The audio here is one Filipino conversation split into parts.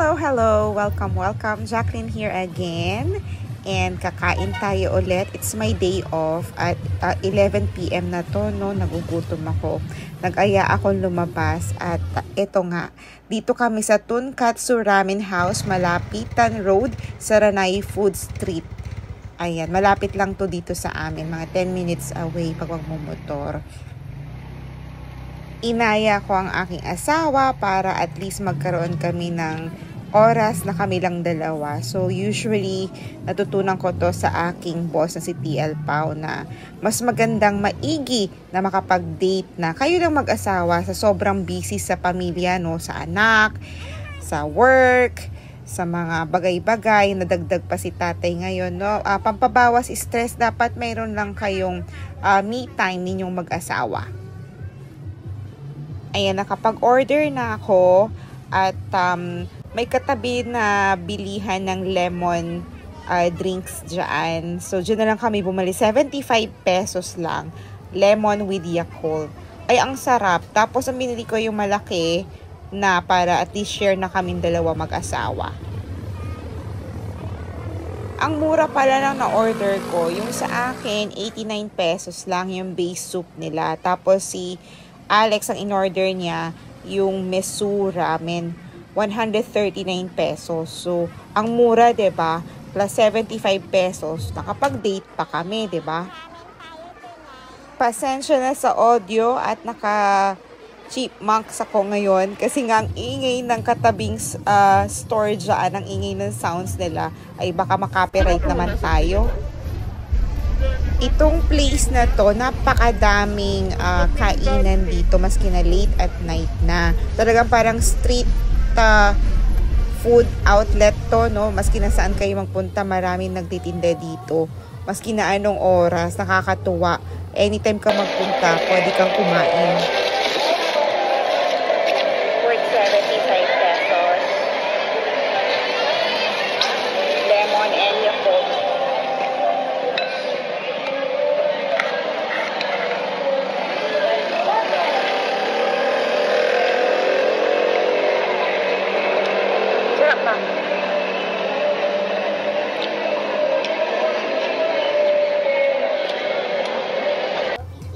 Hello, hello! Welcome, welcome! Jacqueline here again. And kakain tayo ulit. It's my day off at 11 PM na to, no? Nagugutom ako. Nag-aya akong lumabas at ito nga. Dito kami sa Tonkatsu Ramen House, Malapitan Road, Saranay Food Street. Ayan, malapit lang to dito sa amin. Mga 10 minutes away pag magmumotor. Inaya ko ang aking asawa para at least magkaroon kami ng oras na kami lang dalawa. So usually natutunan ko to sa aking boss na si TL Pao na mas magandang maigi na makapag-date na kayo lang mag-asawa sa sobrang busy sa pamilya, no, sa anak, sa work, sa mga bagay-bagay na dagdag pa si tatay ngayon, no. Pampabawas stress, dapat mayroon lang kayong me time ninyong mag-asawa. Ayan, nakapag-order na ako at may katabi na bilihan ng lemon drinks dyan. So, dyan na lang kami bumali. 75 pesos lang. Lemon with Yakult. Ay, ang sarap. Tapos, ang binili ko yung malaki na para at least share na kaming dalawa mag-asawa. Ang mura pala lang na order ko. Yung sa akin, 89 pesos lang yung base soup nila. Tapos, si Alex, ang in-order niya, yung Mesu Ramen, 139 pesos. So, ang mura, 'di ba? Plus 75 pesos. Nakapag-date pa kami, 'di ba? Pasensya na sa audio at naka-chipmunks ako ngayon kasi nga ang ingay ng katabing store dyan, ang ingay ng sounds nila ay baka makopyright naman tayo. Itong place na to, napakadaming kainan dito, maski na late at night na. Talagang parang street food outlet to, no? Maski na saan kayo magpunta, maraming nagtitinda dito. Maski na anong oras, nakakatuwa. Anytime ka magpunta, pwede kang kumain. Worth 75 pesos. Lemon and Yakult.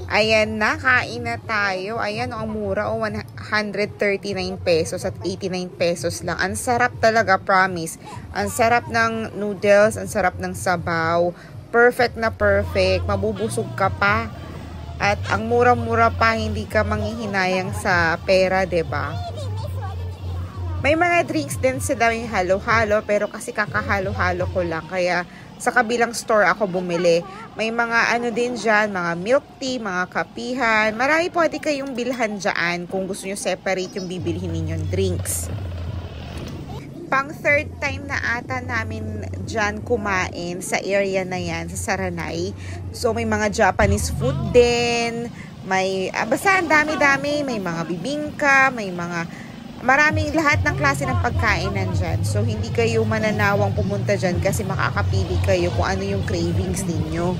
Ayan na, kain na tayo. Ayan, ang mura, 139 pesos at 89 pesos lang. Ang sarap talaga, promise. Ang sarap ng noodles, ang sarap ng sabaw. Perfect na perfect. Mabubusog ka pa. At ang mura-mura pa, hindi ka manghihinayang sa pera, 'di ba? May mga drinks din sila, may halo-halo, pero kasi kakahalo-halo ko lang. Kaya sa kabilang store ako bumili. May mga ano din dyan, mga milk tea, mga kapihan. Marami pwede kayong bilhan dyan kung gusto nyo separate yung bibilhin ninyong drinks. Pang third time na ata namin dyan kumain sa area na yan, sa Saranay. So may mga Japanese food din. May, basta ang dami-dami. May mga bibingka, may mga maraming lahat ng klase ng pagkain nandyan. So, hindi kayo mananawang pumunta dyan kasi makakapili kayo kung ano yung cravings ninyo.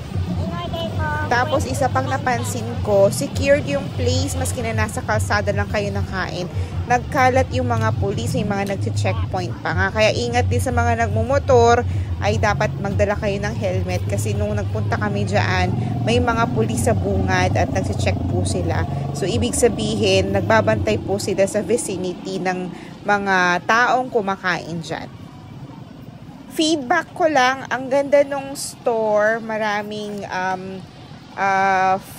Tapos, isa pang napansin ko, secured yung place, maski na nasa kalsada lang kayo nakain. Nagkalat yung mga pulis, may mga nag-checkpoint pa nga. Kaya ingat din sa mga nagmumotor, ay dapat magdala kayo ng helmet. Kasi nung nagpunta kami dyan, may mga pulis sa bungad at nag-check po sila. So, ibig sabihin, nagbabantay po sila sa vicinity ng mga taong kumakain dyan. Feedback ko lang, ang ganda nung store, maraming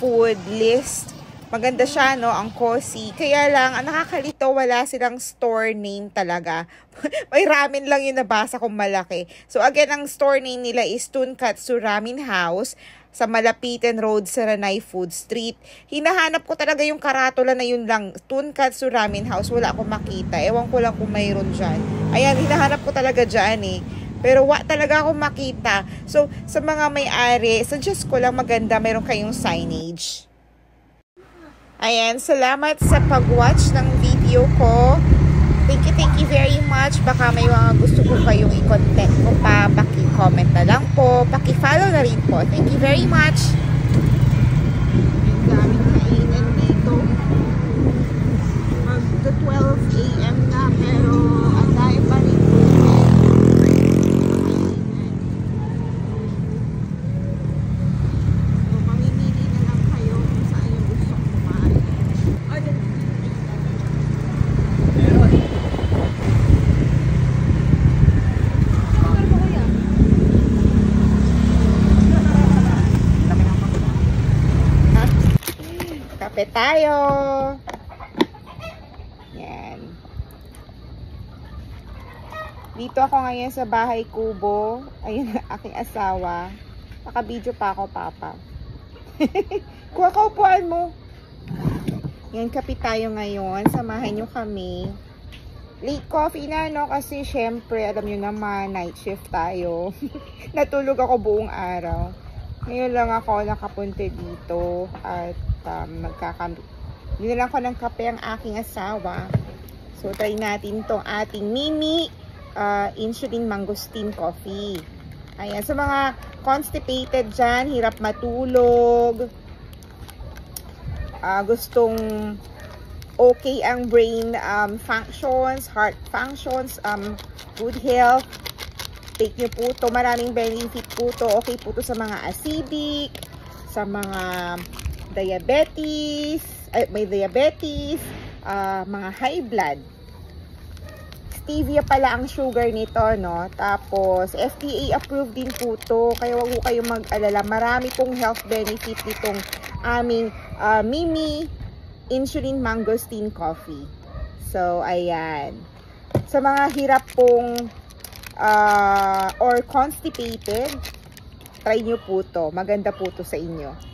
food list. Maganda siya, no? Ang cozy. Kaya lang, ang nakakalito, wala silang store name talaga. May ramen lang yung nabasa kong malaki. So, again, ang store name nila is Tonkatsu Ramen House sa Malapitan Road, Saranay Food Street. Hinahanap ko talaga yung karatula na yun lang. Tonkatsu Ramen House. Wala akong makita. Ewan ko lang kung mayroon dyan. Ayan, hinahanap ko talaga dyan eh. Pero talaga akong makita. So, sa mga may-ari, suggest ko lang maganda, mayroon kayong signage. Ayan, salamat sa pag-watch ng video ko. Thank you very much. Baka may mga gusto ko kayong i-content ko pa. Paki-comment na lang po. Paki-follow na rin po. Thank you very much. Ang daming kainan dito. Mag 12 AM na pero ang dami pa rin tayo. Yan. Dito ako ngayon sa bahay kubo. Ayun ang aking asawa. Naka-video pa ako, Papa. Kuha ka upuan mo. Yan, kape tayo ngayon. Samahan nyo kami. Late coffee na, no? Kasi syempre, alam nyo naman, night shift tayo. Natulog ako buong araw. Ngayon lang ako nakapunta dito. At nilang ko ng kape ang aking asawa. So, try natin tong ating Mimi Insulin Mangosteen Coffee. Ayan, sa mga constipated dyan, hirap matulog, gustong okay ang brain functions, heart functions, good health, take nyo po to. Maraming benefit po to. Okay po to sa mga acidic, sa mga may diabetes, mga high blood. Stevia pala ang sugar nito, no? Tapos, FDA approved din po to. Kaya wag po kayong mag-alala. Marami pong health benefit nitong aming Mimi Insulin Mangosteen Coffee. So, ayan. Sa mga hirap pong or constipated, try nyo po to. Maganda po to sa inyo.